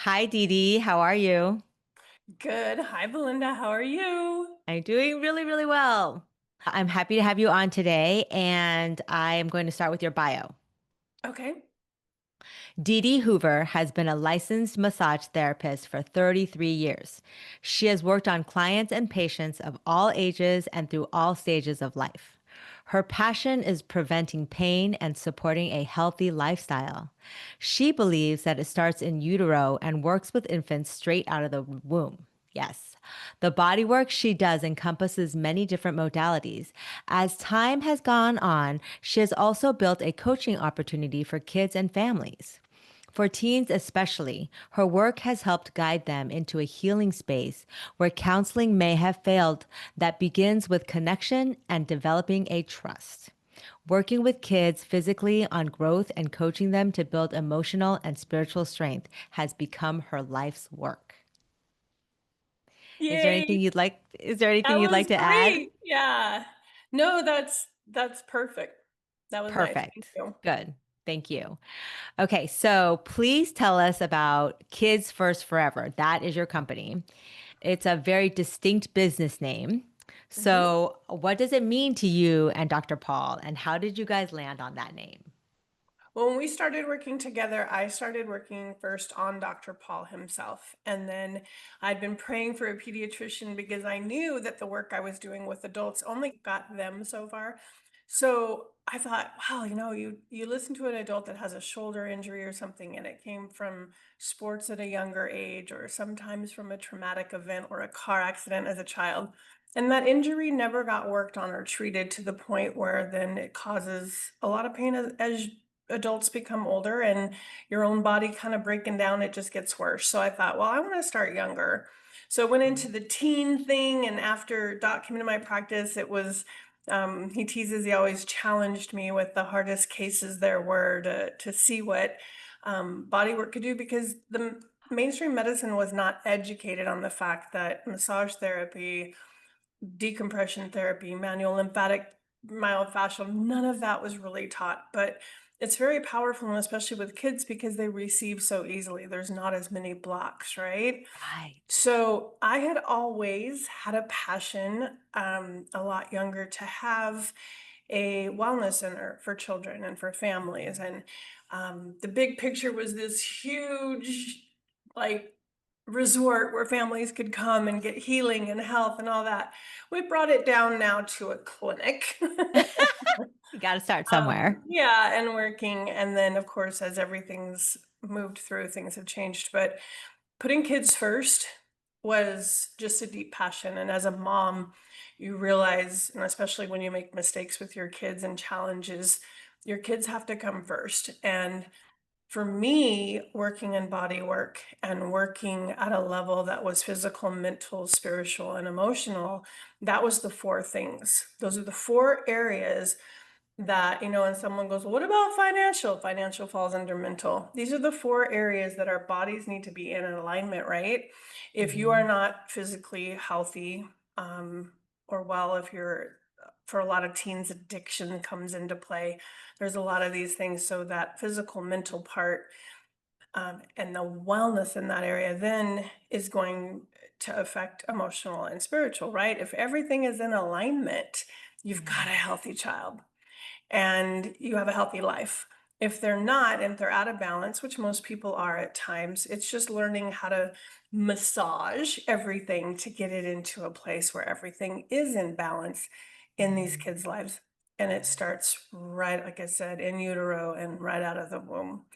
Hi, DeeDee. How are you? Good. Hi, Belinda. How are you? I'm doing really, really well. I'm happy to have you on today, and I am going to start with your bio. Okay. DeeDee Hoover has been a licensed massage therapist for 33 years. She has worked on clients and patients of all ages and through all stages of life. Her passion is preventing pain and supporting a healthy lifestyle. She believes that it starts in utero and works with infants straight out of the womb. Yes. The body work she does encompasses many different modalities. As time has gone on, she has also built a coaching opportunity for kids and families. For teens especially, her work has helped guide them into a healing space where counseling may have failed that begins with connection and developing a trust. Working with kids physically on growth and coaching them to build emotional and spiritual strength has become her life's work. Yay. Is there anything That you'd like was to add? great. Yeah. No, that's perfect. That was nice. Thank Perfect. you. Good. Thank you. Okay, so please tell us about Kids First Forever. That is your company. It's a very distinct business name. Mhm. So, what does it mean to you and Dr. Paul, and how did you guys land on that name? Well, when we started working together, I started working first on Dr. Paul himself. And then I'd been praying for a pediatrician because I knew that the work I was doing with adults only got them so far. So I thought, wow, you listen to an adult that has a shoulder injury or something, and it came from sports at a younger age, or sometimes from a traumatic event or a car accident as a child. And that injury never got worked on or treated to the point where then it causes a lot of pain as adults become older and your own body kind of breaking down, it just gets worse. So I thought, well, I want to start younger. So I went into the teen thing, and after Doc came into my practice, it was he teases, he always challenged me with the hardest cases there were to see what body work could do, because the mainstream medicine was not educated on the fact that massage therapy, decompression therapy, manual lymphatic, myofascial, none of that was really taught. But it's very powerful, and especially with kids because they receive so easily. There's not as many blocks, right? Right. So I had always had a passion, a lot younger, to have a wellness center for children and for families. And the big picture was this huge, like, resort where families could come and get healing and health and all that. We brought it down now to a clinic. You got to start somewhere. Yeah, and working. And then, of course, as everything's moved through, things have changed. But putting kids first was just a deep passion. And as a mom, you realize, and especially when you make mistakes with your kids and challenges, your kids have to come first. And for me, working in body work and working at a level that was physical, mental, spiritual, and emotional, that was the four things. Those are the four areas that, and someone goes, well, what about financial? Financial falls under mental. These are the four areas that our bodies need to be in alignment, right? If you are Mhm. not physically healthy, or well, if you're, for a lot of teens, addiction comes into play. There's a lot of these things. So that physical, mental part, and the wellness in that area then is going to affect emotional and spiritual, right? If everything is in alignment, you've got a Mhm. healthy child and you have a healthy life. If they're not, and they're out of balance, which most people are at times, it's just learning how to massage everything to get it into a place where everything is in balance in these Mhm. kids' lives. And it starts right, like I said, in utero and right out of the womb.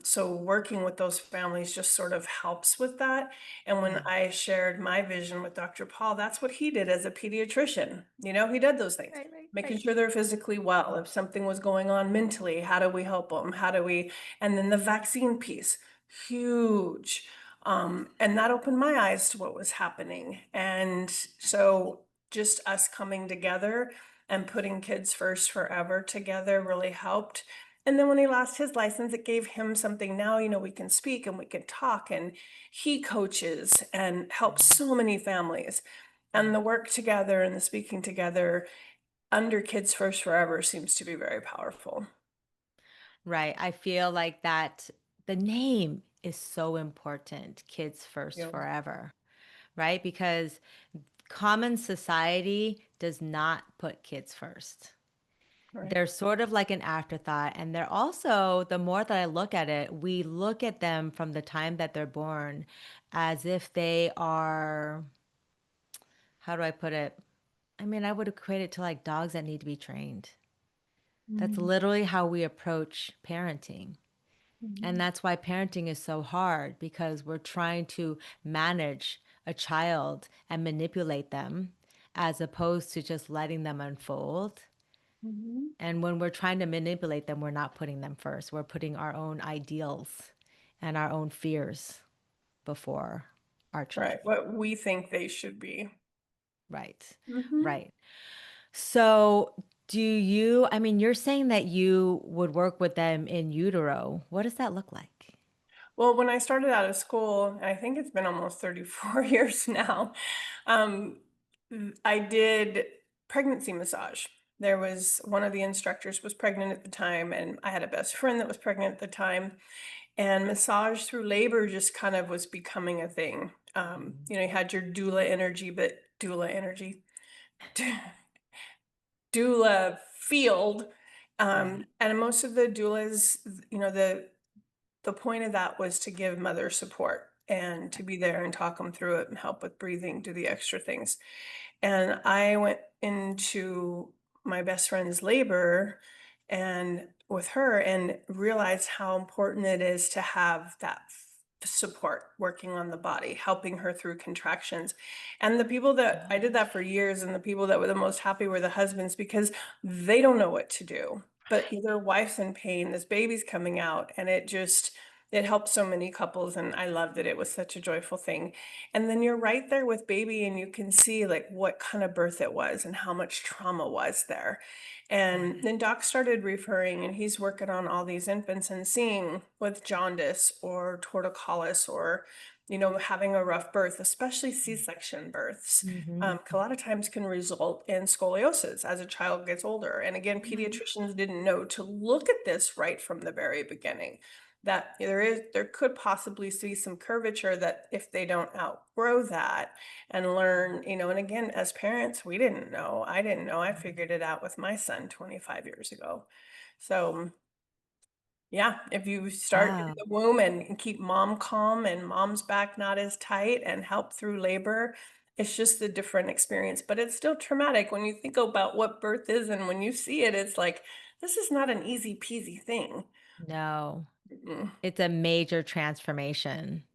So working with those families just sort of helps with that. And when Yeah. I shared my vision with Dr. Paul, that's what he did as a pediatrician. He did those things, Right, right, making right. sure they're physically well. If something was going on mentally, how do we help them? And then the vaccine piece, huge. And that opened my eyes to what was happening. And so just us coming together and putting Kids First Forever together really helped. And then when he lost his license, it gave him something. Now, we can speak and we can talk, and he coaches and helps so many families. And the work together and the speaking together under Kids First Forever seems to be very powerful. Right. I feel like that the name is so important. Kids first Yeah. forever, right? Because common society does not put kids first. Right. They're sort of like an afterthought. And they're also, the more that I look at it, we look at them from the time that they're born as if they are, how do I put it? I mean, I would equate it to like dogs that need to be trained. That's Mhm. literally how we approach parenting. And Mhm. that's why parenting is so hard because we're trying to manage a child and manipulate them as opposed to just letting them unfold. Mhm. And when we're trying to manipulate them, we're not putting them first. We're putting our own ideals and our own fears before our children. Right. What we think they should be. Right. Mhm. Right. So, I mean, you're saying that you would work with them in utero. What does that look like? Well, when I started out of school, I think it's been almost 34 years now, um, I did pregnancy massage. There was one of the instructors was pregnant at the time, and I had a best friend that was pregnant at the time, and massage through labor just kind of was becoming a thing. Mhm. You had your doula energy, doula field, Yeah. and most of the doulas, the point of that was to give mother support and to be there and talk them through it and help with breathing, do the extra things. And I went into my best friend's labor and with her and realized how important it is to have that support working on the body, helping her through contractions. And the people that I did that for years, and the people that were the most happy were the husbands because they don't know what to do. But their wife's in pain, this baby's coming out, and it helped so many couples, and I loved it. It was such a joyful thing. And then you're right there with baby and you can see like what kind of birth it was and how much trauma was there. And Right. then Doc started referring and he's working on all these infants and seeing with jaundice or torticollis or having a rough birth, especially C-section births, Mm-hmm. a lot of times can result in scoliosis as a child gets older. And again, Mhm. pediatricians didn't know to look at this right from the very beginning, that there could possibly see some curvature, that if they don't outgrow that and learn, and again, as parents, we didn't know. I didn't know. I figured it out with my son 25 years ago. So yeah, if you start in Wow. the womb and keep mom calm and mom's back not as tight and help through labor, it's just a different experience, but it's still traumatic when you think about what birth is, and when you see it, it's like, this is not an easy peasy thing. No, Mm-mm. it's a major transformation.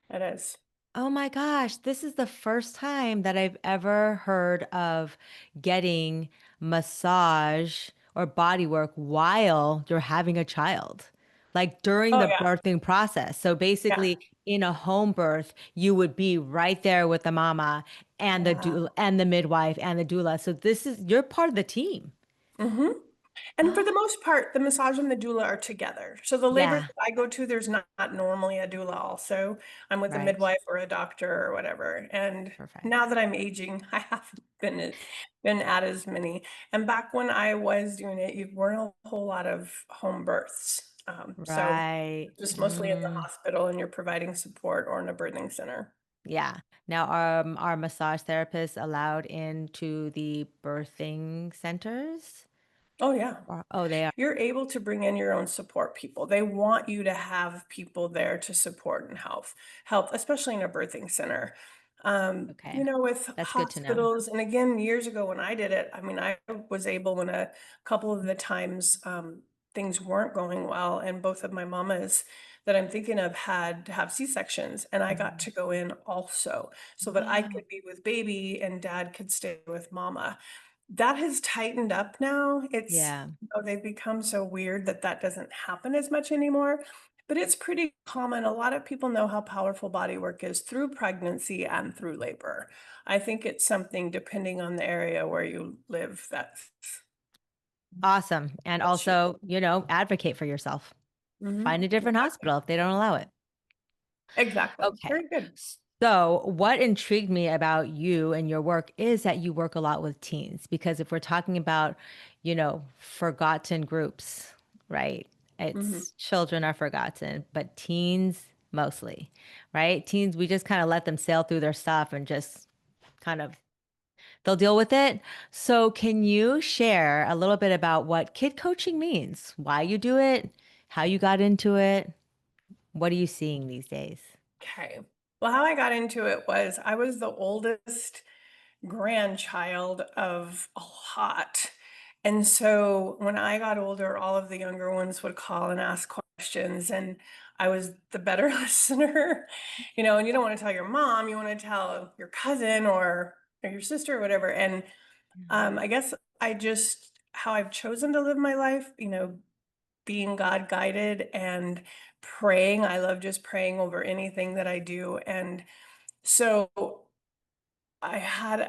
It is. Oh my gosh, this is the first time that I've ever heard of getting massage or body work while you're having a child, like during Oh the yeah. birthing process. So Yeah. basically, in a home birth, you would be right there with the mama and the Yeah. doula and the midwife and the doula. So you're part of the team. Mhm. And for the most part, the massage and the doula are together. So the labors Yeah, that I go to, there's not normally a doula also. I'm with a right. midwife or a doctor or whatever. And Perfect. now that I'm aging, I haven't been at as many. And back when I was doing it, you weren't a whole lot of home births. So Right. just mostly at the Mm. hospital and you're providing support or in a birthing center. Yeah. Now, are massage therapists allowed into the birthing centers? Oh yeah. Oh, they are. You're able to bring in your own support people. They want you to have people there to support and help, especially in a birthing center. Okay. With That's good to know. hospitals, and again, years ago when I did it, I mean, I was able when a couple of the times things weren't going well, and both of my mamas that I'm thinking of had to have C-sections, and I got Mhm. to go in also so that I Wow. could be with baby and dad could stay with mama. That has tightened up now. Yeah. They've become so weird that that doesn't happen as much anymore, but it's pretty common. A lot of people know how powerful body work is through pregnancy and through labor. I think it's something depending on the area where you live that's Awesome. And helps you. also, advocate for yourself. Find a different Exactly. hospital if they don't allow it. Exactly. Okay. Very good. So, what intrigued me about you and your work is that you work a lot with teens because if we're talking about, forgotten groups, right? Mhm. It's children are forgotten, but teens mostly, right? Teens, we just kind of let them sail through their stuff and just kind of they'll deal with it. So, can you share a little bit about what kid coaching means, why you do it, how you got into it? What are you seeing these days? Okay. Well, how I got into it was I was the oldest grandchild of a lot. And so when I got older, all of the younger ones would call and ask questions, and I was the better listener, and you don't want to tell your mom, you want to tell your cousin or your sister or whatever. And Mhm. I guess how I've chosen to live my life, being God guided and praying. I love just praying over anything that I do. And so I had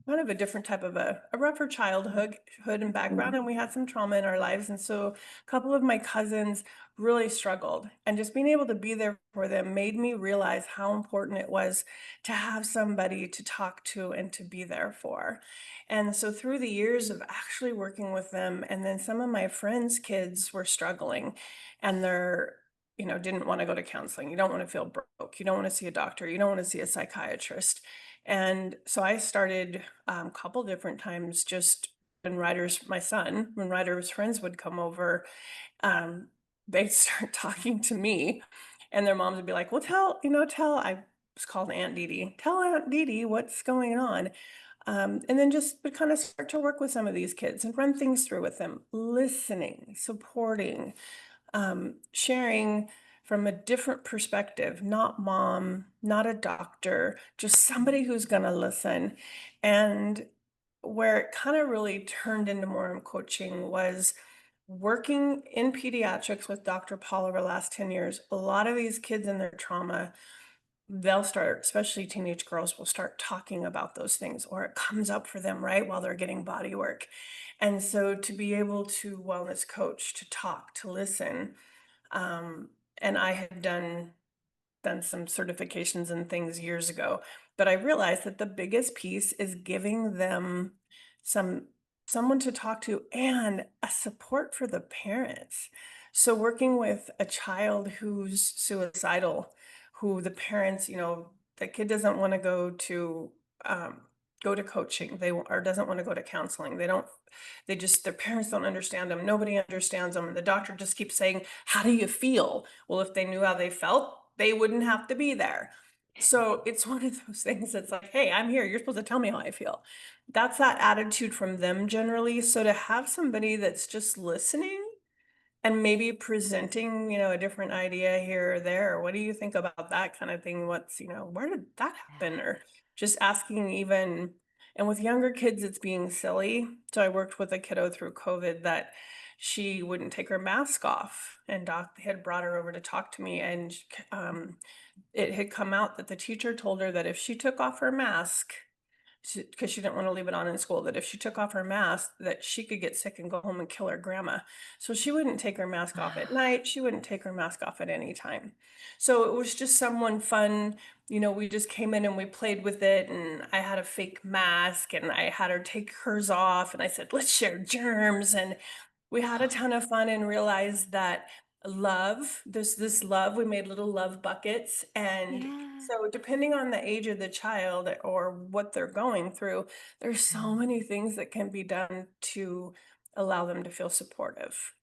kind of a different type of a rougher childhood hood and background, and we had some trauma in our lives. And so a couple of my cousins really struggled, and just being able to be there for them made me realize how important it was to have somebody to talk to and to be there for. And so through the years of actually working with them, and then some of my friends' kids were struggling, and didn't want to go to counseling. You don't want to feel broke. You don't want to see a doctor. You don't want to see a psychiatrist. And so I started a couple different times, just when Ryder's friends would come over, um, they'd start talking to me, and their moms would be like, well, I was called Aunt DeeDee, tell Aunt DeeDee what's going on. And then just would kind of start to work with some of these kids and run things through with them, listening, supporting, sharing from a different perspective, not mom, not a doctor, just somebody who's going to listen. And where it kind of really turned into more coaching was working in pediatrics with Dr. Paul over the last 10 years. A lot of these kids and their trauma, they'll start, especially teenage girls, will start talking about those things, or it comes up for them right while they're getting body work. And so to be able to wellness coach, to talk, to listen, um, and I had done some certifications and things years ago, but I realized that the biggest piece is giving them some someone to talk to and a support for the parents. So working with a child who's suicidal, who the parents, the kid doesn't want to um, go to coaching, or doesn't want to go to counseling. Their parents don't understand them. Nobody understands them. And the doctor just keeps saying, how do you feel? Well, if they knew how they felt, they wouldn't have to be there. So it's one of those things that's like, hey, I'm here. You're supposed to tell me how I feel. That's that attitude from them generally. So to have somebody that's just listening and maybe presenting, a different idea here or there. What do you think about that kind of thing? Where did that happen? Or just asking even, and with younger kids, it's being silly. So I worked with a kiddo through COVID that she wouldn't take her mask off, and doc had brought her over to talk to me, and um, it had come out that the teacher told her that if she took off her mask, because she didn't want to leave it on in school, that if she took off her mask, that she could get sick and go home and kill her grandma. So she wouldn't take her mask off at night. She wouldn't take her mask off at any time. So it was just someone fun. We just came in and we played with it, and I had a fake mask and I had her take hers off, and I said, let's share germs. And we had a ton of fun and realized that this love, we made little love buckets. And Yeah. so depending on the age of the child or what they're going through, there's so many things that can be done to allow them to feel supportive.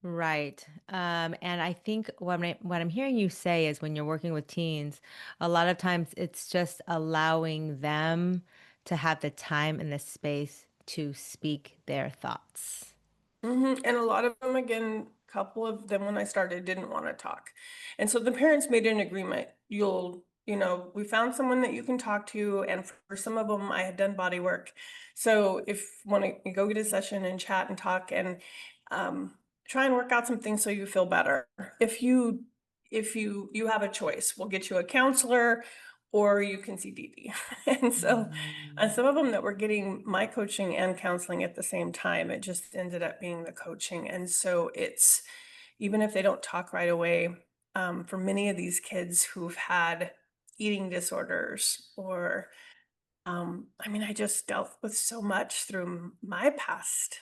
Right. And I think what I'm hearing you say is when you're working with teens, a lot of times it's just allowing them to have the time and the space to speak their thoughts. And a lot of them, again, a couple of them when I started didn't want to talk. And so the parents made an agreement. We found someone that you can talk to. And for some of them, I had done body work. So if want to go get a session and chat and talk and um, try and work out some things so you feel better. If you if you have a choice, we'll get you a counselor or you can see DD. And so and Mm. some of them that were getting my coaching and counseling at the same time, it just ended up being the coaching. And so it's even if they don't talk right away, for many of these kids who've had eating disorders or I just dealt with so much through my past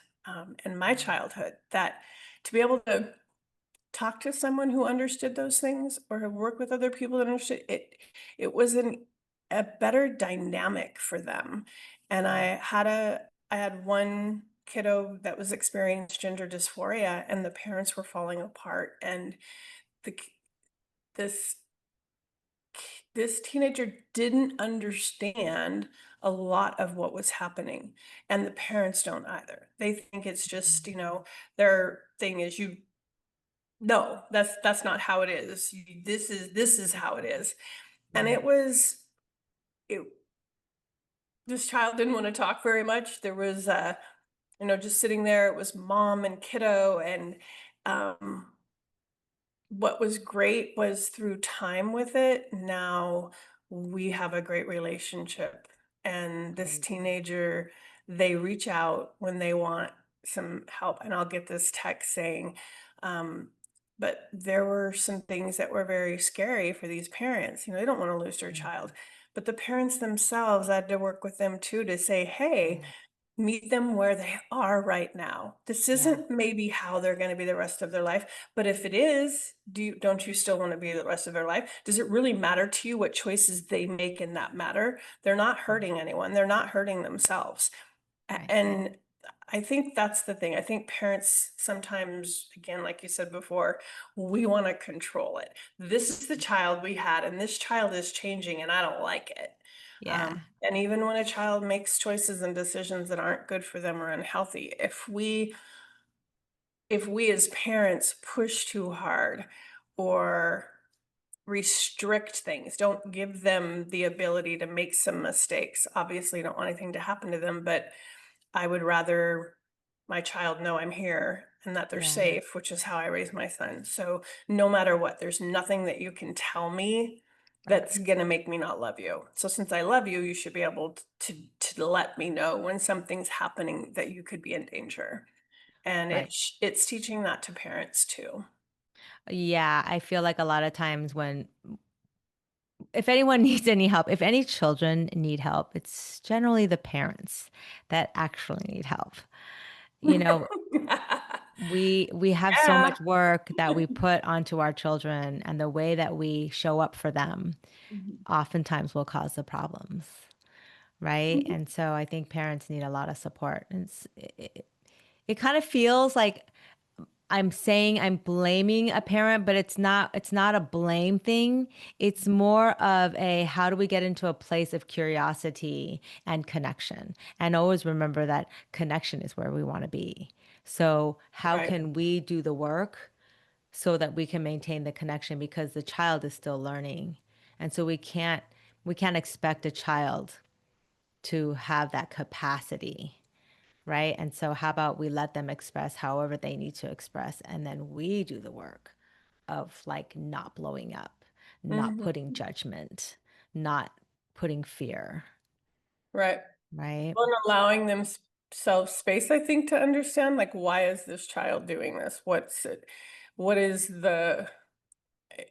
in my childhood, that to be able to talk to someone who understood those things or work with other people that understood it, it was a better dynamic for them. And I had one kiddo that was experiencing gender dysphoria, and the parents were falling apart, and the k- this this teenager didn't understand a lot of what was happening, and the parents don't either. They think it's just, their thing is, you no, that's not how it is. This is how it is. And Right. it this child didn't want to talk very much. There was just sitting there, it was mom and kiddo, and um what was great was through time with it, now we have a great relationship. And this Right. teenager, they reach out when they want some help. And I'll get this text saying, but there were some things that were very scary for these parents. They don't want to lose their Mm, child. But the parents themselves, I had to work with them too to say, hey, mm, meet them where they are right now. This yeah. isn't maybe how they're going to be the rest of their life, but if it is, don't you still want to be the rest of their life? Does it really matter to you what choices they make in that matter? They're not Mm, hurting anyone. They're not hurting themselves. right. And I think that's the thing. I think parents sometimes, again, like you said before, we want to control it. This is the child we had, and this child is changing, and I don't like it. Yeah. And even when a child makes choices and decisions that aren't good for them or unhealthy, if we as parents push too hard or restrict things, don't give them the ability to make some mistakes. Obviously, don't want anything to happen to them, but I would rather my child know I'm here and that they're Yeah. safe, which is how I raise my son. So no matter what, there's nothing that you can tell me Right. that's gonna make me not love you. So since I love you, you should be able to let me know when something's happening that you could be in danger. And Right. it's teaching that to parents too. Yeah, I feel like a lot of times when if anyone needs any help, if any children need help, it's generally the parents that actually need help. You know, we have so Yeah. much work that we put onto our children, and the way that we show up for them Mhm. oftentimes will cause the problems, right? Mhm. And so I think parents need a lot of support. And it kind of feels like I'm saying I'm blaming a parent, but it's not a blame thing. It's more of a how do we get into a place of curiosity and connection? And always remember that connection is where we want to be. So, how Right. can we do the work so that we can maintain the connection because the child is still learning. And so we can't expect a child to have that capacity, right? And so, how about we let them express however they need to express, and then we do the work of like not blowing up, not Mhm. putting judgment, not putting fear, Right. right? Well, and allowing themselves space, I think, to understand, like, why is this child doing this? What is the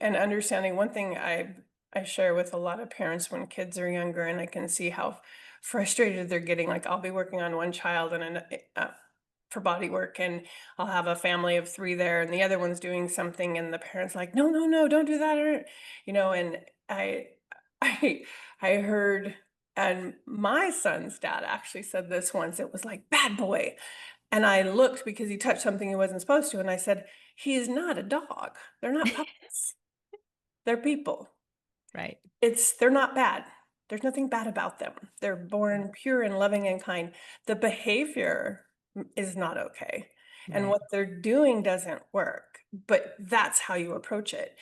and understanding one thing I share with a lot of parents when kids are younger, and I can see how frustrated they're getting. Like, I'll be working on one child for body work, and I'll have a family of three there, and the other one's doing something, and the parents like, no, no, no, don't do that, and I, I, I heard, and my son's dad actually said this once. It was like, bad boy. And I looked because he touched something he wasn't supposed to, and I said, he is not a dog. They're not puppies. They're people. Right. They're not bad. There's nothing bad about them. They're born pure and loving and kind. The behavior is not okay. And Right. what they're doing doesn't work, but that's how you approach it.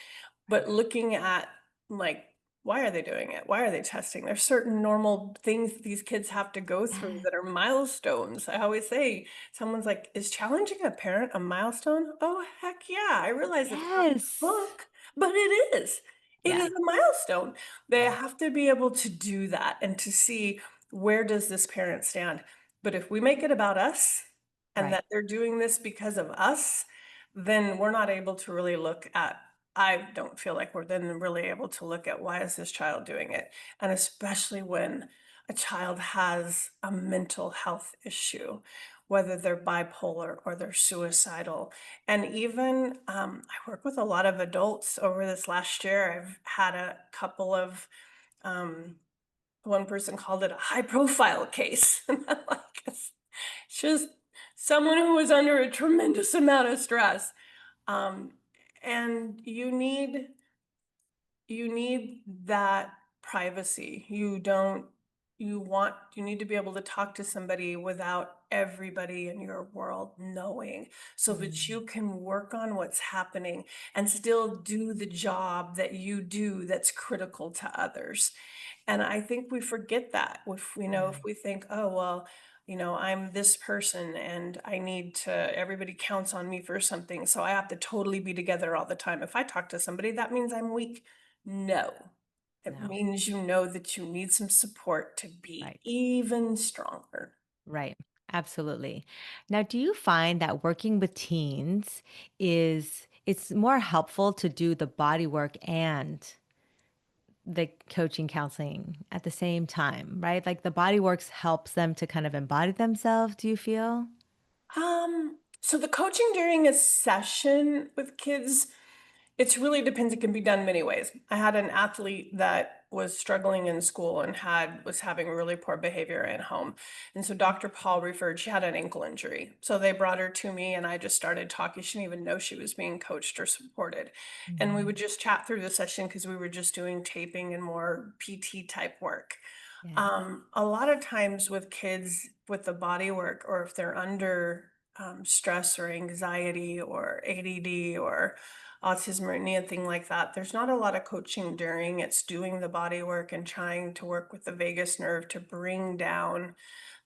But looking at, like, why are they doing it? Why are they testing? There's certain normal things that these kids have to go through Yes. that are milestones. I always say, someone's like, is challenging a parent a milestone? Oh, heck yeah. I realize it's not in the Yes. book, but it is. It Yeah. is a milestone. They have to be able to do that and to see, where does this parent stand? But if we make it about us and Right. that they're doing this because of us, then we're not able to really look at, I don't feel like we're then really able to look at, why is this child doing it? And especially when a child has a mental health issue. whether they're bipolar or they're suicidal. And even I work with a lot of adults over this last year. I've had a couple of, um, one person called it a high profile case. And I'm like, it's just someone who was under a tremendous amount of stress. Um, and you need that privacy. You need to be able to talk to somebody without everybody in your world knowing, so that Mm, you can work on what's happening and still do the job that you do that's critical to others. And I think we forget that. If right. we think, oh, well, I'm this person and everybody counts on me for something. So I have to totally be together all the time. If I talk to somebody, that means I'm weak. No, it No. means you know that you need some support to be Right. even stronger. Right. Absolutely. Now, do you find that working with teens it's more helpful to do the body work and the coaching counseling at the same time, right? Like the body works helps them to kind of embody themselves, do you feel? So the coaching during a session with kids, it's really depends. It can be done many ways. I had an athlete that was struggling in school and was having really poor behavior at home. And so Dr. Paul referred, she had an ankle injury. So they brought her to me and I just started talking. She didn't even know she was being coached or supported. And we Mhm. would just chat through the session because we were just doing taping and more PT type work. Yeah. A lot of times with kids with the body work, or if they're under stress or anxiety or ADD or autism or anything like that, there's not a lot of coaching during. It's doing the body work and trying to work with the vagus nerve to bring down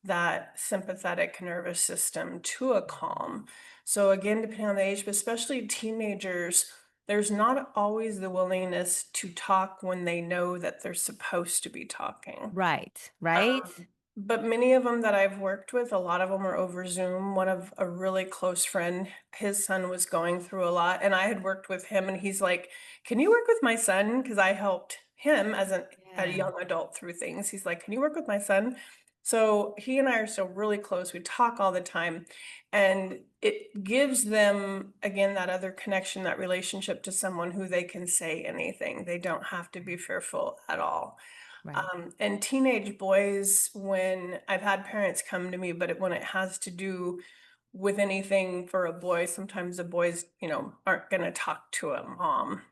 that sympathetic nervous system to a calm. So again, depending on the age, but especially teenagers, there's not always the willingness to talk when they know that they're supposed to be talking. Right. Right? But many of them that I've worked with, a lot of them are over Zoom. One of a really close friend, his son was going through a lot, and I had worked with him, and he's like, "Can you work with my son?" Because I helped him as a Yeah. young adult through things. He's like, "Can you work with my son?" So he and I are still really close. We talk all the time, and it gives them, again, that other connection, that relationship to someone who they can say anything. They don't have to be fearful at all. Right. And teenage boys, when I've had parents come to me, but when it has to do with anything for a boy, sometimes the boys, aren't going to talk to a mom.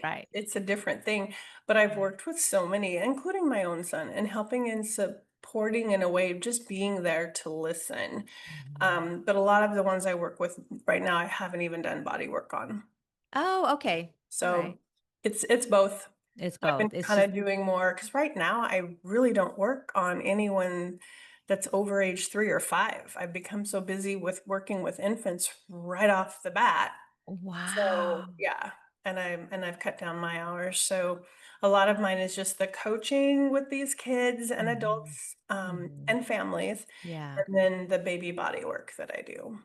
Right. It's a different thing. But I've Right. worked with so many, including my own son, and helping and supporting in a way of just being there to listen. Mhm. But a lot of the ones I work with right now, I haven't even done body work on. Oh, okay. All right. So it's both. It's I've been both. It's kinda just doing more because right now, I really don't work on anyone that's over age 3 or 5. I've become so busy with working with infants right off the bat. wow. So, yeah, I've cut down my hours, so a lot of mine is just the coaching with these kids and Mhm. adults, Mhm. and families, Yeah. and then the baby body work that I do.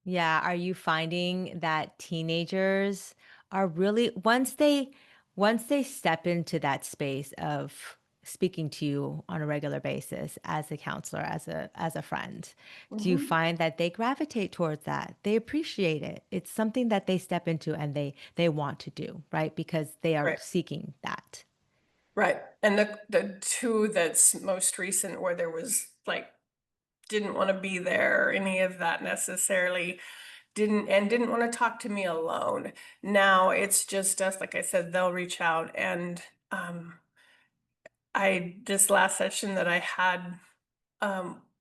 Yeah, are you finding that teenagers are really once they step into that space of speaking to you on a regular basis as a counselor, as a friend, do you Mhm. find that they gravitate towards that? They appreciate it. It's something that they step into and they want to do, right? Because they are Right. seeking that. Right, and the 2 that's most recent where there was, like, didn't wanna be there or any of that necessarily, didn't wanna talk to me alone. Now it's just us, like I said, they'll reach out and, I this last session that I had,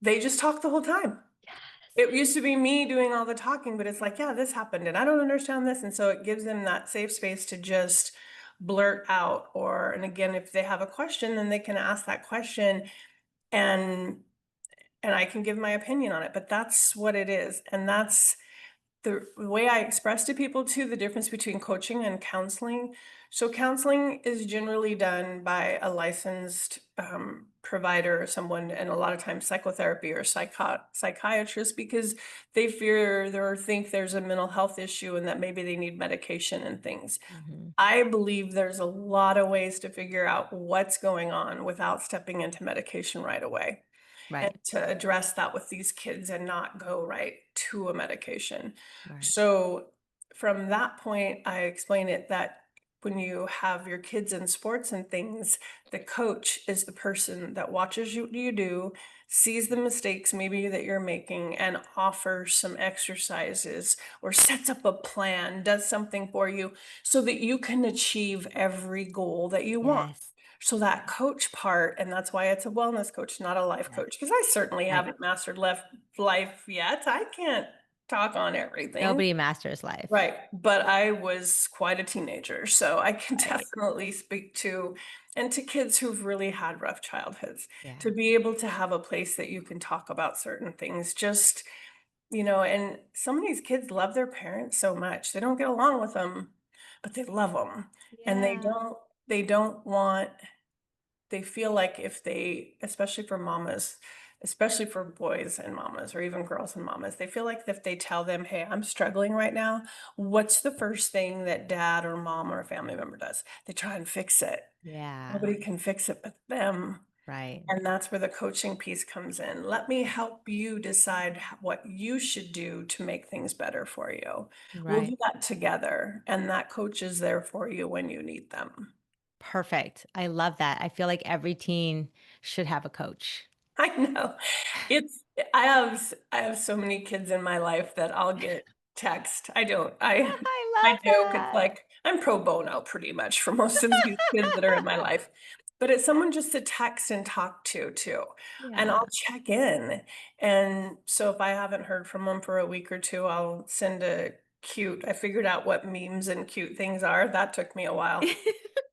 they just talked the whole time. It used to be me doing all the talking, but it's like, "Yeah, this happened, and I don't understand this," and so it gives them that safe space to just blurt out, and again, if they have a question, then they can ask that question, and I can give my opinion on it, but that's what it is, and that's the way I express to people too, the difference between coaching and counseling. So counseling is generally done by a licensed provider or someone, and a lot of times psychotherapy or psychiatrist, because they fear or think there's a mental health issue and that maybe they need medication and things. Mhm. I believe there's a lot of ways to figure out what's going on without stepping into medication right away. and Right. to address that with these kids and not go right to a medication. Right. So from that point, I explain it that when you have your kids in sports and things, the coach is the person that watches you do, sees the mistakes maybe that you're making, and offers some exercises or sets up a plan, does something for you so that you can achieve every goal that you want. Yes. So that coach part, and that's why it's a wellness coach, not a life Yeah. coach, because I certainly Right. haven't mastered left life yet. I can't talk on everything. Nobody masters life. Right, but I was quite a teenager, so I can Right. definitely speak to and to kids who've really had rough childhoods, Yeah. to be able to have a place that you can talk about certain things, just, and some of these kids love their parents so much. They don't get along with them, but they love them, and Yeah. they don't want they feel like if they especially for mamas, especially for boys and mamas or even girls and mamas, they feel like if they tell them, "Hey, I'm struggling right now," what's the first thing that dad or mom or a family member does? They try and fix it. Yeah. Nobody can fix it but them. Right. And that's where the coaching piece comes in. Let me help you decide what you should do to make things better for you. We'll Right. do that together, and that coach is there for you when you need them. Perfect. I love that. I feel like every teen should have a coach. I know. It's I have so many kids in my life that I'll get text. I don't. I I love joke, it's that. like I'm pro bono pretty much for most of these kids that are in my life. But it's someone just to text and talk to too. And Yeah. I'll check in. And so if I haven't heard from them for a week or two, I'll send a cute I figured out what memes and cute things are. That took me a while.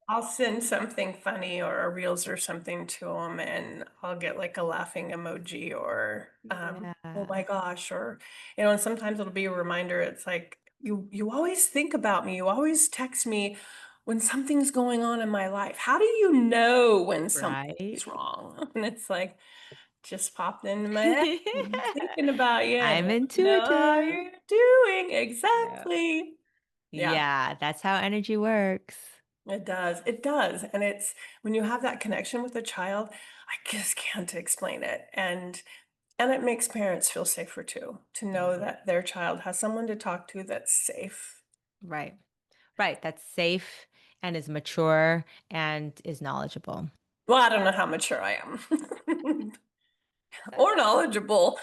I'll send something funny or a reels or something to them, and I'll get like a laughing emoji or oh Yeah. my gosh, or and sometimes it'll be a reminder. It's like you always think about me. You always text me when something's going on in my life. How do you know when Right? something's wrong? And it's like just popped into my head. I'm thinking about you and I'm let me know how intuitive. you're doing. Yeah. Exactly. Yeah. Yeah, that's how energy works. It does, and it's when you have that connection with a child, I just can't explain it, and it makes parents feel safer too, to know Yeah. that their child has someone to talk to that's safe. Right. Right. That's safe and is mature and is knowledgeable. Well, I don't know how mature I am or knowledgeable,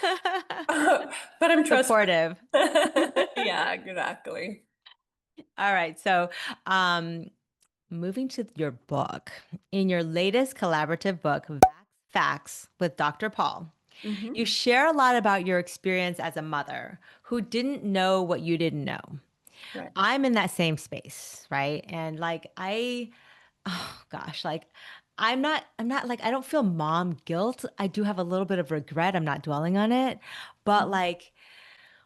but I'm trustworthy. Supportive. Yeah, exactly. All right. So, um, moving to your book, in your latest collaborative book, Facts with Dr. Paul, you Mhm. share a lot about your experience as a mother who didn't know what you didn't know. Right. I'm in that same space, right? And oh gosh, I'm not like, I don't feel mom guilt. I do have a little bit of regret. I'm not dwelling on it. But Mhm. like,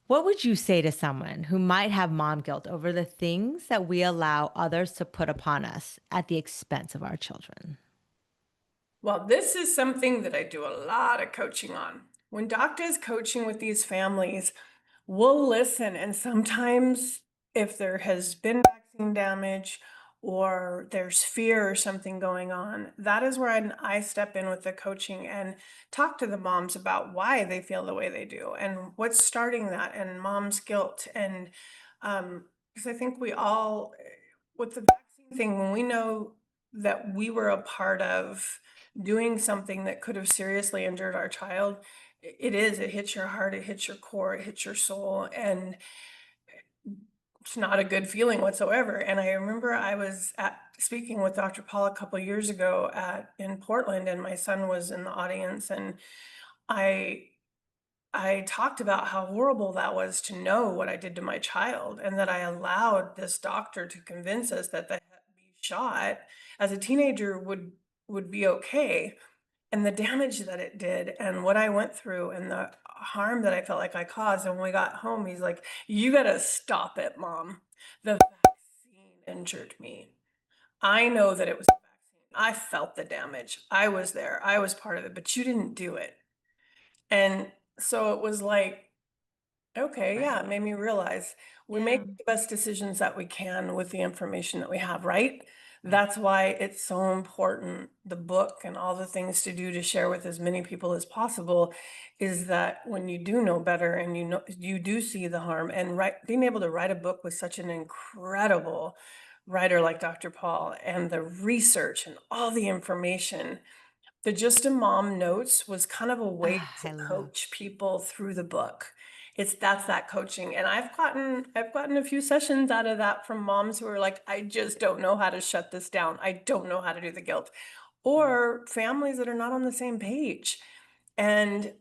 what would you say to someone who might have mom guilt over the things that we allow others to put upon us at the expense of our children? Well, this is something that I do a lot of coaching on. When doctors coaching with these families, we'll listen, and sometimes if there has been vaccine damage or there's fear or something going on, that is where I step in with the coaching and talk to the moms about why they feel the way they do and what's starting that and mom's guilt. And because I think we all, with the vaccine thing, when we know that we were a part of doing something that could have seriously injured our child, it hits your heart, it hits your core, it hits your soul, and it's not a good feeling whatsoever. And I remember I was at speaking with Dr. Paul a couple years ago at in Portland, and my son was in the audience, and I I talked about how horrible that was to know what I did to my child, and that I allowed this doctor to convince us that the Hep B shot as a teenager would be okay, and the damage that it did and what I went through and the harm that I felt like I caused. And when we got home, he's like, "You gotta stop it, mom. The vaccine injured me. I know that it was the vaccine. I felt the damage. I was there. I was part of it, but you didn't do it." And so it was like, okay, yeah, it Right. made me realize we make Yeah. the best decisions that we can with the information that we have, right? Right. That's why it's so important, the book and all the things to do to share with as many people as possible, is that when you do know better and you know you do see the harm, and being able to write a book with such an incredible writer like Dr. Paul, and the research and all the information, the Just a Mom notes was kind of a way Ah, to I love. coach people through the book. That's that coaching, and I've gotten a few sessions out of that from moms who are like, "I just don't know how to shut this down. I don't know how to do the guilt." Yeah. Or families that are not on the same page. And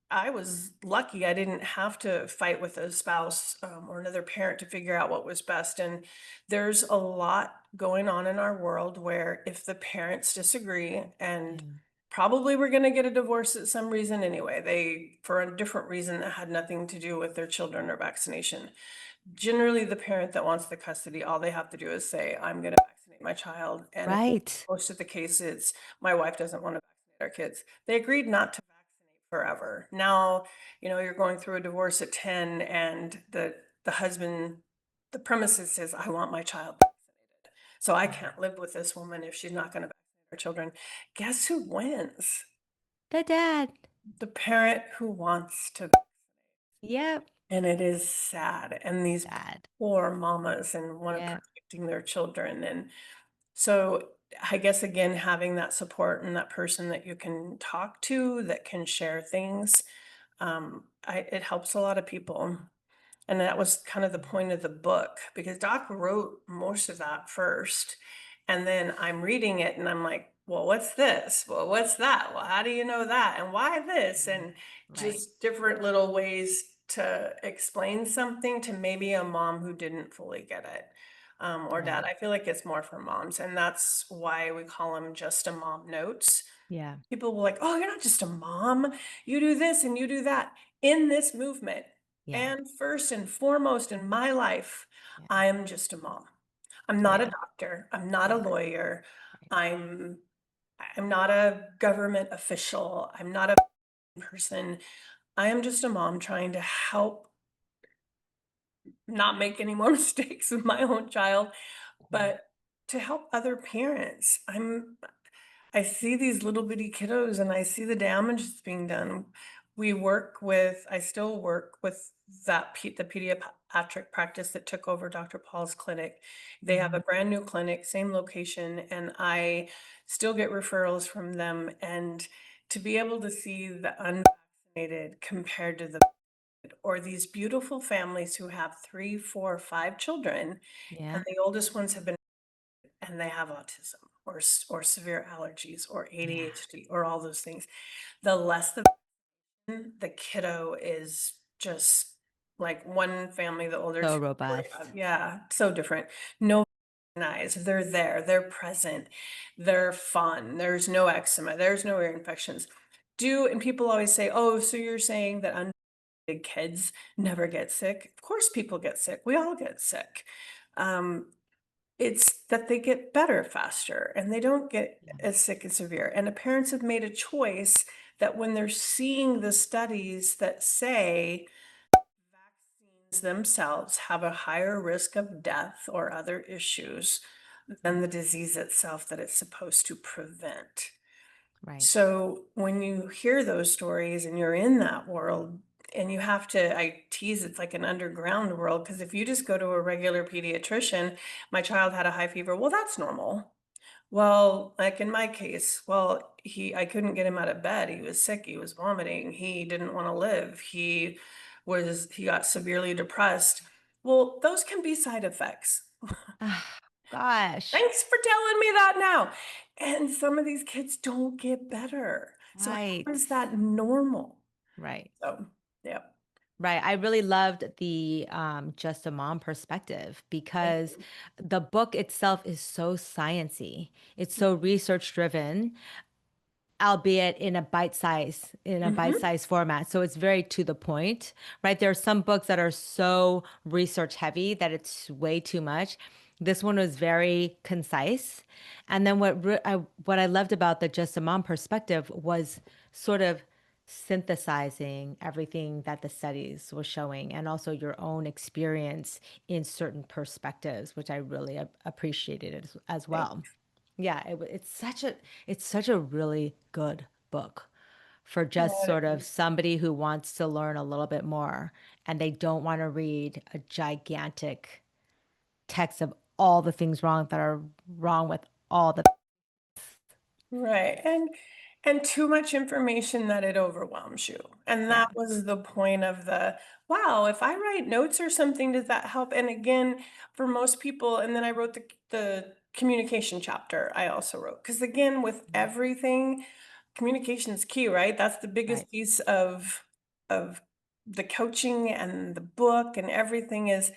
I was lucky I didn't have to fight with a spouse, or another parent to figure out what was best. And there's a lot going on in our world where if the parents disagree, and Yeah. probably we're going to get a divorce at some reason anyway, they for a different reason that had nothing to do with their children or vaccination. Generally, the parent that wants the custody, all they have to do is say, "I'm going to vaccinate my child." And Right. most of the cases, my wife doesn't want to vaccinate our kids. They agreed not to vaccinate forever. Now, you're going through a divorce at 10, and the husband, the premises says, "I want my child vaccinated. So I Mhm. can't live with this woman if she's not going to vaccinate her children." Guess who wins? The dad. The parent who wants to. Yep. And it is sad, and these Dad. poor mamas and Yep. protecting their children, and so I guess, again, having that support and that person that you can talk to, that can share things, it helps a lot of people. And that was kind of the Yeah. point of the book, because Doc wrote most of that first. And then I'm reading it and I'm like, well, what's this? Well, what's that? Well, how do you know that? And why this? Mhm. And Right. just different little ways to explain something to maybe a mom who didn't fully get it. Or dad. Right. I feel like it's more for moms. And that's why we call them Just a Mom notes. Yeah. People will like, "Oh, you're not just a mom. You do this and you do that." In this movement, Yeah. and first and foremost in my life, Yeah. I am just a mom. I'm not a Yeah. doctor. I'm not a Yeah. lawyer. Right. I'm I'm not a government official. I'm not a person. I am just a mom trying to help not make any more mistakes with my own child, Yeah. but to help other parents. I see these little bitty kiddos and I see the damage that's being done. I still work with the pediatric practice that took over Dr. Paul's clinic. They have a Mhm. brand new clinic, same location, and I still get referrals from them. And to be able to see the unvaccinated compared to the, or these beautiful families who have three, four, five children, and Yeah. the oldest ones have been, and they have autism or severe allergies or Yeah. ADHD or all those things. The less the kiddo is just like one family, the older So two, they were, robust. yeah, so different. No eyes, they're there, they're present, they're fun. There's no eczema, there's no ear infections. And people always say, "Oh, so you're saying that unvaccinated kids never get sick?" Of course, people get sick. We all get sick. Um, it's that they get better faster and they don't get Yeah. as sick and severe. And the parents have made a choice that when they're seeing the studies that say vaccines themselves have a higher risk of death or other issues than the disease itself that it's supposed to prevent. Right. So when you hear those stories and you're in that world, and you have to, I tease it's like an underground world, because if you just go to a regular pediatrician, my child had a high fever, well, that's normal. Well, like in my case, well, I couldn't get him out of bed. He was sick, he was vomiting, he didn't want to live, he got severely depressed. Well, those can be side effects. Ah, gosh. Thanks for telling me that now. And some of these kids don't get better. So how Right. is that normal? Right. So, yeah. Right. I really loved the just a mom perspective Thank because you. the book itself is so sciency. It's so research driven, albeit in a Mhm. bite-size format. So it's very to the point, right? There are some books that are so research heavy that it's way too much. This one was very concise. And then what I loved about the just a mom perspective was sort of synthesizing everything that the studies was showing and also your own experience in certain perspectives, which I really appreciated as well. Yeah, it's such a really good book for just sort of somebody who wants to learn a little bit more and they don't want to read a gigantic text of all the things wrong that are wrong with all the Right, and too much information that it overwhelms you, and yeah, that was the point of the, "Wow, if I write notes or something, does that help?" And again, for most people and then I wrote the communication chapter I also wrote because again, with mhm, everything, communication is key, right? That's the right, biggest piece of the coaching and the book and everything is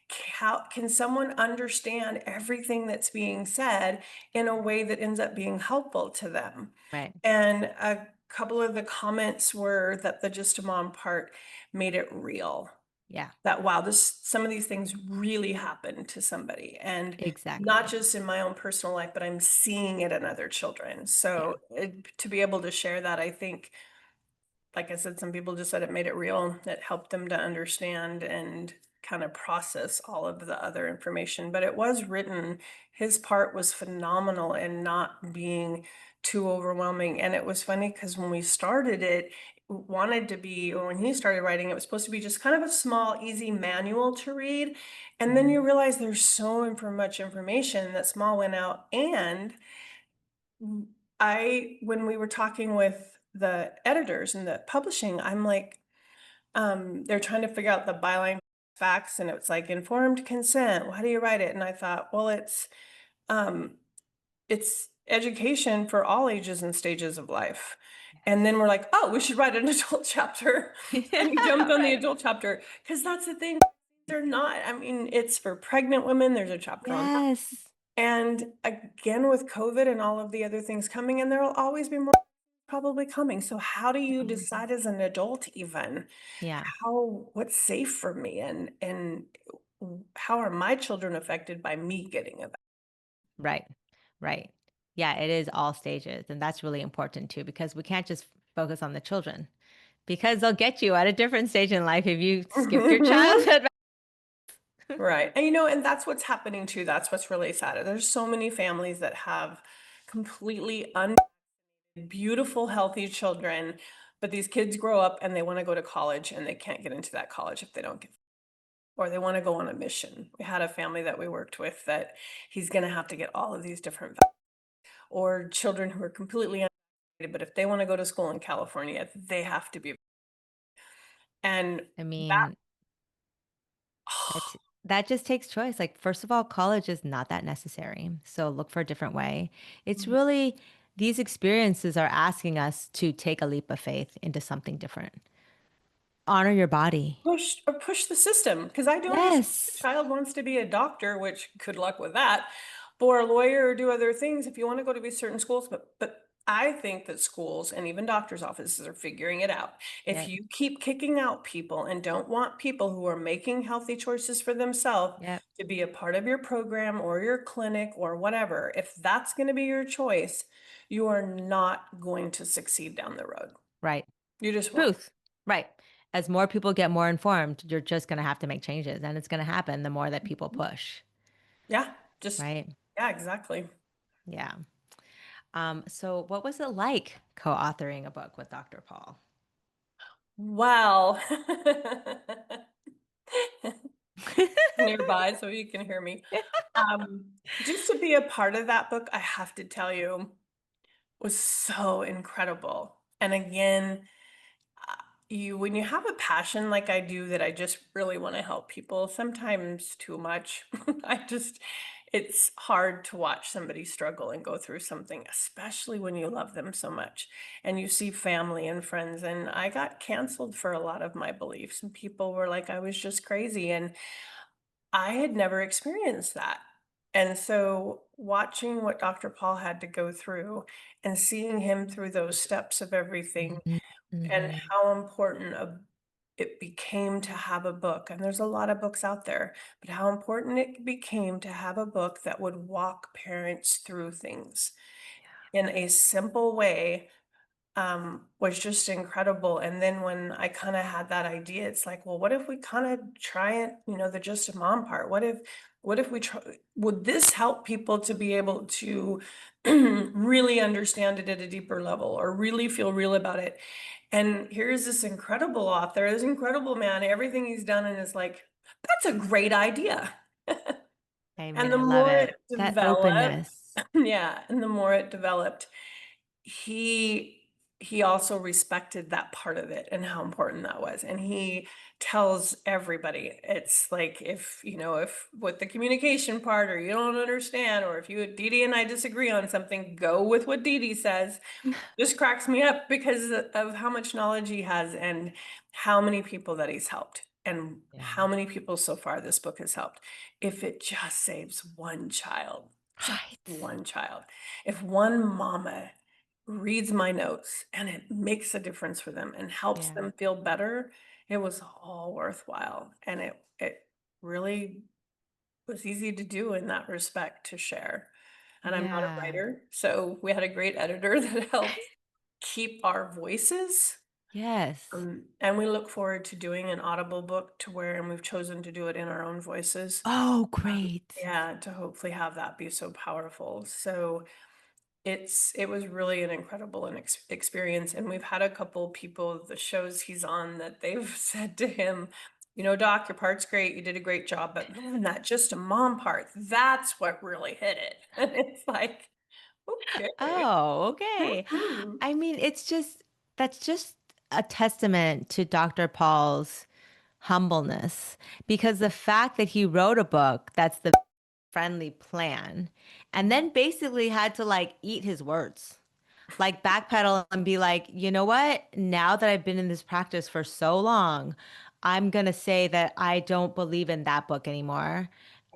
how can someone understand everything that's being said in a way that ends up being helpful to them. right. And a couple of the comments were that the just a mom part made it real. Yeah, That wow, this some of these things really happen to somebody and not exactly. just in my own personal life, but I'm seeing it in other children. Yeah. So to be able to share that, I think like I said, some people just said it made it real. It helped them to understand and kind of process all of the other information. But it was written, his part was phenomenal in not being too overwhelming. And it was funny because when we started it, wanted to be, or when he started writing, it was supposed to be just kind of a small, easy manual to read. And then you Mhm. realize there's so much information that small went out. And when we were talking with the editors and the publishing, I'm like, they're trying to figure out the byline facts, and it's like informed consent. Well, how do you write it? And I thought, well, um, it's education for all ages and stages of life. And then we're like, oh, we should write an adult chapter. And we jumped Yeah, on the right. adult chapter because that's the thing. They're not. I mean, it's for pregnant women. There's a chapter on Yes. and again, with COVID and all of the other things coming, and there will always be more probably coming. So how do you Mhm. decide as an adult even Yeah, what's safe for me and how are my children affected by me getting a right, right. Yeah, it is all stages, and that's really important too because we can't just focus on the children because they'll get you at a different stage in life if you skipped your vaccine? childhood. Right. And and that's what's happening too. That's what's really sad. There's so many families that have completely beautiful, healthy children, but these kids grow up and they want to go to college and they can't get into that college if they don't get or they wanna go on a mission. We had a family that we worked with that he's gonna have to get all of these different or children who are completely unvaccinated, but if they wanna go to school in California, they have to be and I that mean, that just takes choice. Like, first of all, college is not that necessary. So look for a different way. It's really these experiences are asking us to take a leap of faith into something different. Honor your body. push the system because I do understand if a Yes. child wants to be a doctor, which good luck with that, or a lawyer or do other things if you wanna go to be certain schools, but I think that schools and even doctors' offices are figuring it out. If Yep. you keep kicking out people and don't want people who are making healthy choices for themselves Yep. to be a part of your program or your clinic or whatever, if that's gonna be your choice, you are not going to succeed down the road. Right. You just won't. Truth. Right. As more people get more informed, you're just going to have to make changes. And it's going to happen the more that people push. Yeah, just Right. yeah, exactly. Yeah. So what was it like co-authoring a book with Dr. Paul? Wow. Nearby so you can hear me. Just to be a part of that book, I have to tell you, was so incredible. And again, uh, you when you have a passion like I do that I just really wanna help people, sometimes too much, it's hard to watch somebody struggle and go through something, especially when you love them so much and you see family and friends, and I got canceled for a lot of my beliefs, and people were like I was just crazy, and I had never experienced that. And so watching what Dr. Paul had to go through and seeing him through those steps of everything Mhm. and Mhm. how important it became to have a book, and there's a lot of books out there, but how important it became to have a book that would walk parents through things in a simple way was just incredible. And then when I kind of had that idea, it's like, well, what if we kind of try it, the just a mom part? What if we try, would this help people to be able to really understand it at a deeper level or really feel real about it? And here's this incredible author, this incredible man, everything he's done, and is like, that's a great idea. I mean, And the I love more it. it That developed, openness. yeah, and the more it developed, he he also respected that part of it and how important that was. And he tells everybody, it's like, if with the communication part, or you don't understand, or if you DeeDee and I disagree on something, go with what DeeDee says. Just cracks me up because of how much knowledge he has and how many people that he's helped and Yeah. how many people so far this book has helped. If it just saves one child, just Right. one child, if one mama reads my notes and it makes a difference for them and helps Yeah. them feel better, it was all worthwhile. And it really was easy to do in that respect, to share. And I'm not a Yeah. writer, so we had a great editor that helped keep our voices. Yes. And we look forward to doing an Audible book to where, and we've chosen to do it in our own voices. Oh, great. Yeah, to hopefully have that be so powerful. So it was really an incredible experience, and we've had a couple people, the shows he's on, that they've said to him, "Doc, your part's great. You did a great job, but man, that just a mom part, that's what really hit it." And it's like, okay. Oh, okay. Mhm. I mean, that's just a testament to Dr. Paul's humbleness because the fact that he wrote a book that's the friendly plan and then basically had to like eat his words, like backpedal and be like, you know what? Now that I've been in this practice for so long, I'm going to say that I don't believe in that book anymore.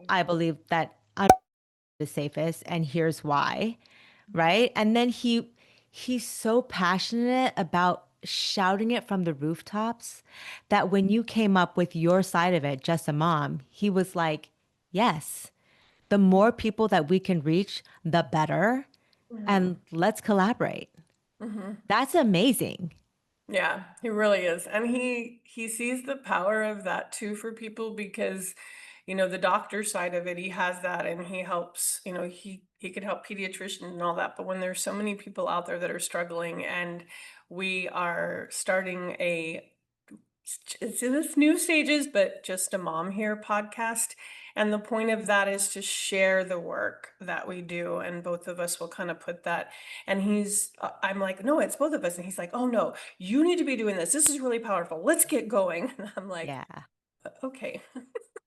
I believe that I'm the safest, and here's why, right? And then he's so passionate about shouting it from the rooftops that when you came up with your side of it, just a mom, he was like, yes, the more people that we can reach, the better. Mhm. And let's collaborate. Mhm. That's amazing. Yeah, he really is. And he sees the power of that too for people because, the doctor side of it, he has that, and he helps, he can help pediatricians and all that. But when there's so many people out there that are struggling, and we are starting it's in its new stages, but just a mom here podcast. And the point of that is to share the work that we do. And both of us will kind of put that. And I'm like, no, it's both of us. And he's like, oh no, you need to be doing this. This is really powerful. Let's get going." And I'm like, Yeah. Okay.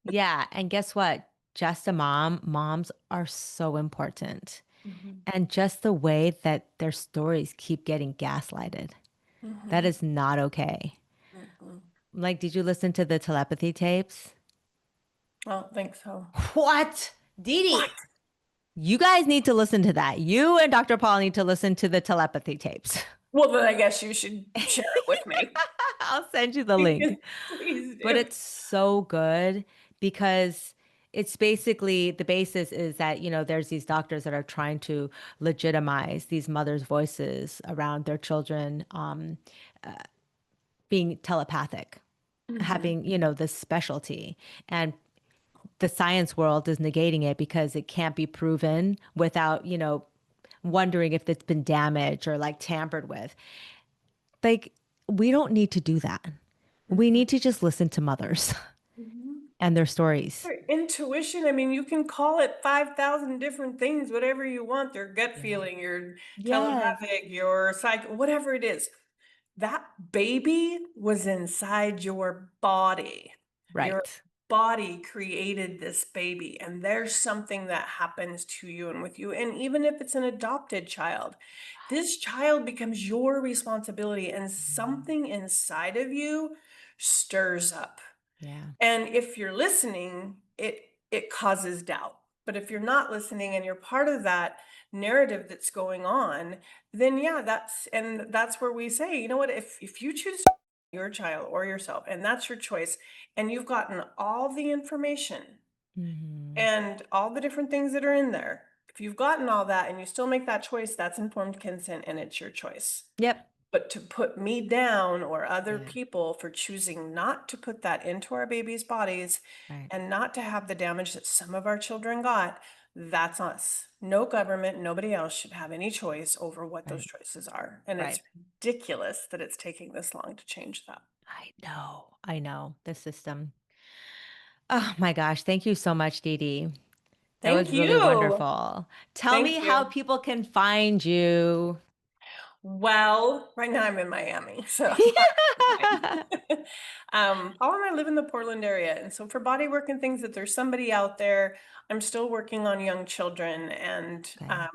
Yeah. And guess what? Just a mom, moms are so important. Mhm, And just the way that their stories keep getting gaslighted, that mhm, is not okay. mhm. Like, did you listen to the telepathy tapes? I don't think so. What? What? DeeDee, you guys need to listen to that. You and Dr. Paul need to listen to the telepathy tapes. Well, then I guess you should share it with me. I'll send you the link. Please But do. it's so good because it's basically the basis is that, there's these doctors that are trying to legitimize these mothers' voices around their children being telepathic, Mhm, having, this specialty. And the science world is negating it because it can't be proven without, wondering if it's been damaged or like tampered with. Like, we don't need to do that. We mhm, need to just listen to mothers mhm. and their stories. Or intuition, I mean, you can call it 5,000 different things, whatever you want, your gut Yeah. feeling, your Yes. telepathic, your psych, whatever it is. That baby was inside your body. Your Right. body created this baby, and there's something that happens to you and with you. And even if it's an adopted child, this child becomes your responsibility, and Mhm. something inside of you stirs up. Yeah. And if you're listening, it causes doubt. But if you're not listening and you're part of that narrative that's going on, then yeah, that's where we say, you know what, if you choose your child or yourself, and that's your choice, and you've gotten all the information Hmm. and all the different things that are in there, if you've gotten all that and you still make that choice, that's informed consent and it's your choice. Yep. But to put me down or other Yeah. people for choosing not to put that into our babies' bodies Right. and not to have the damage that some of our children got, that's us. No government, nobody else should have any choice over what those Right. choices are. And Right. it's ridiculous that it's taking this long to change that. I know. I know. The system. Oh my gosh. Thank you so much, Dee Dee. That was Thank really you. wonderful. Tell Thank me how you. people can find you. Well, right now I'm in Miami, so Paul and I live in the Portland area, and so for body work and things, that there's somebody out there. I'm still working on young children, and Okay.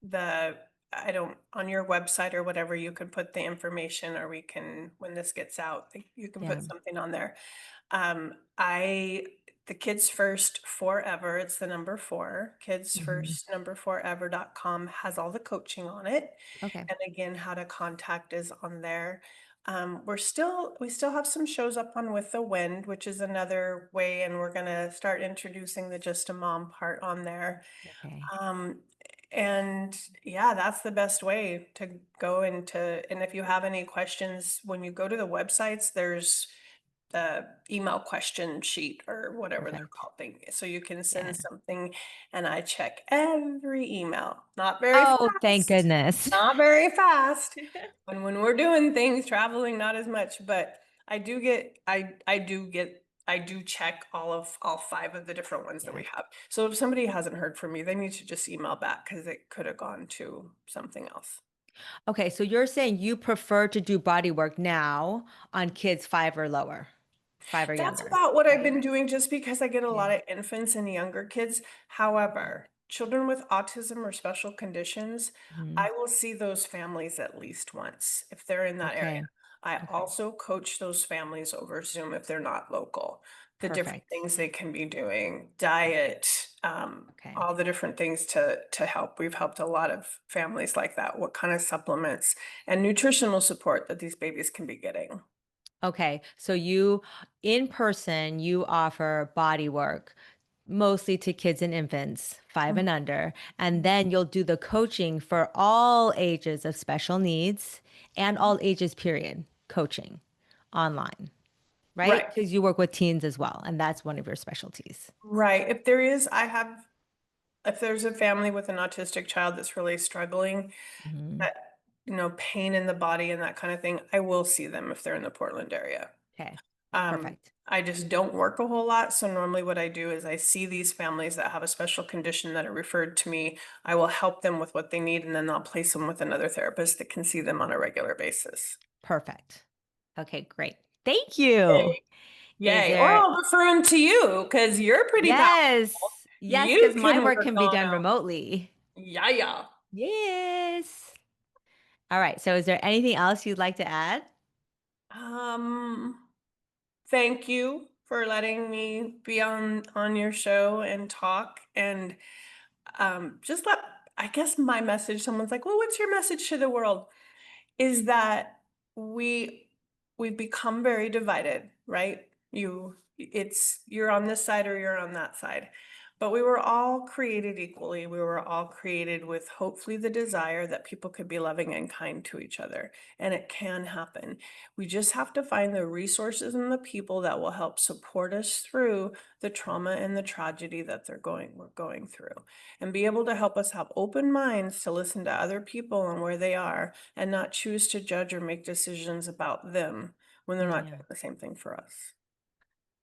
the I don't on your website or whatever you can put the information, or we can when this gets out, you can Yeah. put something on there. I the Kids First Forever, it's the number four, Kids Mhm. First number forever.com has all the coaching on it. Okay. And again, how to contact is on there. We still have some shows up on With the Wind, which is another way, and we're gonna start introducing the Just a Mom part on there. Okay. Um, and yeah, that's the best way to go and if you have any questions, when you go to the websites, there's the email question sheet or whatever they're Perfect. called thing. So you can Yeah. send something and I check every email. Not very Oh, thank fast. goodness. Not very fast. And when we're doing things, traveling, not as much, but I do check all five of the different ones that Yeah. we have. So if somebody hasn't heard from me, they need to just email back because it could have gone to something else. Okay, so you're saying you prefer to do body work now on kids 5 or lower, 5 or That's younger, about what I've right? been doing just because I get a lot Okay. of infants and younger kids. Okay. However, children with autism or special conditions, Mhm. I will see those families at least once if they're in that area. Okay. I Okay. also coach those families over Zoom if they're not local. The different Perfect. things they can be doing, diet, Okay. all the different things to help. We've helped a lot of families like that. What kind of supplements and nutritional support that these babies can be getting. Okay. So you in person, you offer body work mostly to kids and infants, 5 and under, and then you'll do the coaching for all ages of special needs and all ages period coaching online, right? Right. Because you work with teens as well, and that's one of your specialties. Right. If there's a family with an autistic child that's really struggling, Mhm. that, pain in the body and that kind of thing, I will see them if they're in the Portland area. Okay. Um, Perfect. I just don't work a whole lot. So normally what I do is I see these families that have a special condition that are referred to me. I will help them with what they need, and then I'll place them with another therapist that can see them on a regular basis. Perfect. Okay, great. Thank you. Yay. Is Yay. Or there I'll refer them to you because you're pretty powerful. Yes. Yes, You because my can work work can be on done them. remotely. Yeah, yeah. Yes. All right. So is there anything else you'd like to add? Um, Thank you for letting me be on your show and talk and just let I guess my message someone's like, "Well, what's your message to the world?" Is that we we've become very divided, right? You're on this side or you're on that side. But we were all created equally. We were all created with hopefully the desire that people could be loving and kind to each other. And it can happen. We just have to find the resources and the people that will help support us through the trauma and the tragedy that we're going through, and be able to help us have open minds to listen to other people and where they are and not choose to judge or make decisions about them when they're not Yeah. doing the same thing for us.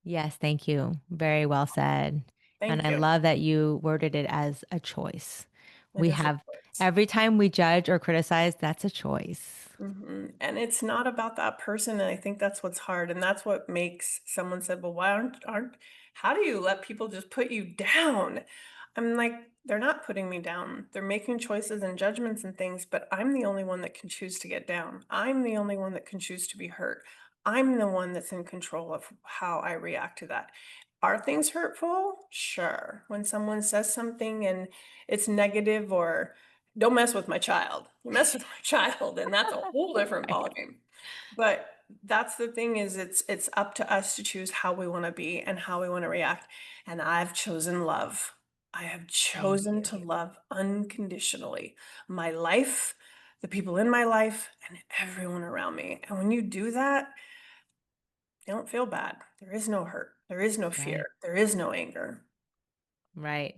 Yes, thank you. Very well said. And Thank I you. love that you worded it as a choice. It We is a have choice. every time we judge or criticize, that's a choice. And it's not about that person, and I think that's what's hard, and that's what makes someone said, "Well, why aren't how do you let people just put you down?" I'm like, "They're not putting me down. They're making choices and judgments and things, but I'm the only one that can choose to get down. I'm the only one that can choose to be hurt. I'm the one that's in control of how I react to that." Are things hurtful? Sure. When someone says something and it's negative, or don't mess with my child. You mess with my child, and that's a whole different Right. ballgame. But that's the thing, is it's up to us to choose how we want to be and how we want to react. And I've chosen love. I have Thank chosen you. to love unconditionally. My life, the people in my life, and everyone around me. And when you do that, you don't feel bad. There is no hurt. There is no Right. fear. There is no anger. Right.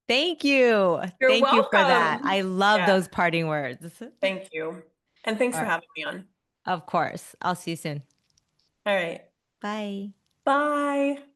Thank you. You're Thank you for that. welcome. I love Yeah, those parting words. thank you. And thanks All for right. having me on. Of course. I'll see you soon. All right. Bye. Bye.